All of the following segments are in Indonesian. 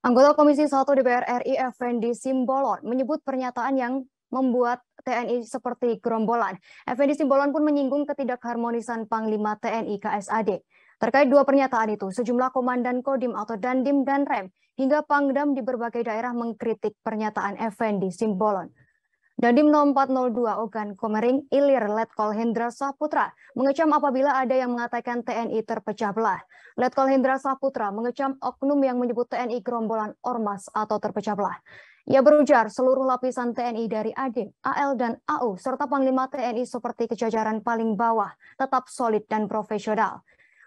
Anggota Komisi 1 DPR RI Effendi Simbolon menyebut pernyataan yang membuat TNI seperti gerombolan. Effendi Simbolon pun menyinggung ketidakharmonisan Panglima TNI KSAD. Terkait dua pernyataan itu, sejumlah komandan Kodim atau Dandim dan Rem hingga Pangdam di berbagai daerah mengkritik pernyataan Effendi Simbolon. Dandim 0402 Ogan Komering Ilir Letkol Hendra Saputra mengecam apabila ada yang mengatakan TNI terpecah belah. Letkol Hendra Saputra mengecam oknum yang menyebut TNI gerombolan ormas atau terpecah belah. Ia berujar seluruh lapisan TNI dari AD, AL, dan AU serta Panglima TNI seperti kejajaran paling bawah tetap solid dan profesional.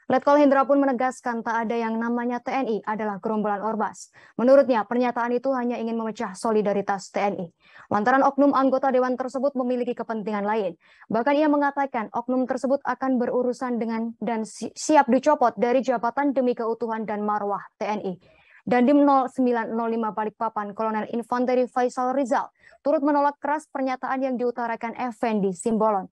Letkol Hendra pun menegaskan tak ada yang namanya TNI adalah gerombolan ormas. Menurutnya, pernyataan itu hanya ingin memecah solidaritas TNI. Lantaran oknum anggota dewan tersebut memiliki kepentingan lain. Bahkan ia mengatakan oknum tersebut akan berurusan dengan dan siap dicopot dari jabatan demi keutuhan dan marwah TNI. Dandim 0905 Balikpapan, Kolonel Infanteri Faisal Rizal, turut menolak keras pernyataan yang diutarakan Effendi Simbolon.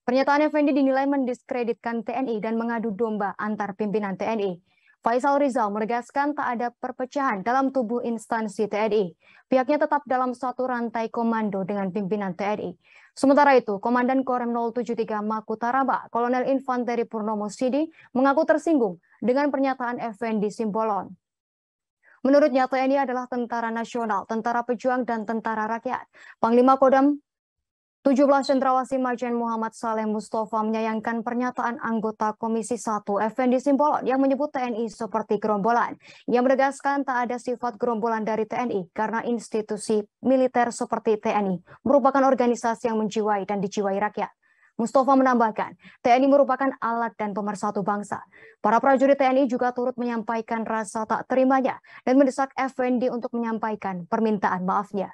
Pernyataan Effendi dinilai mendiskreditkan TNI dan mengadu domba antar pimpinan TNI. Faisal Rizal menegaskan tak ada perpecahan dalam tubuh instansi TNI. Pihaknya tetap dalam satu rantai komando dengan pimpinan TNI. Sementara itu, Komandan Korem 073 Makutaraba, Kolonel Infanteri Purnomo Sidi, mengaku tersinggung dengan pernyataan Effendi Simbolon. Menurutnya, TNI adalah tentara nasional, tentara pejuang, dan tentara rakyat. Panglima Kodam 17 Cendrawasih Majen Muhammad Saleh Mustafa menyayangkan pernyataan anggota Komisi 1 Effendi Simbolon yang menyebut TNI seperti gerombolan. Ia menegaskan tak ada sifat gerombolan dari TNI karena institusi militer seperti TNI merupakan organisasi yang menjiwai dan dijiwai rakyat. Mustafa menambahkan, TNI merupakan alat dan pemersatu bangsa. Para prajurit TNI juga turut menyampaikan rasa tak terimanya dan mendesak Effendi untuk menyampaikan permintaan maafnya.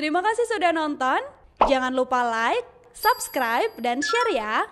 Terima kasih sudah nonton. Jangan lupa like, subscribe, dan share ya.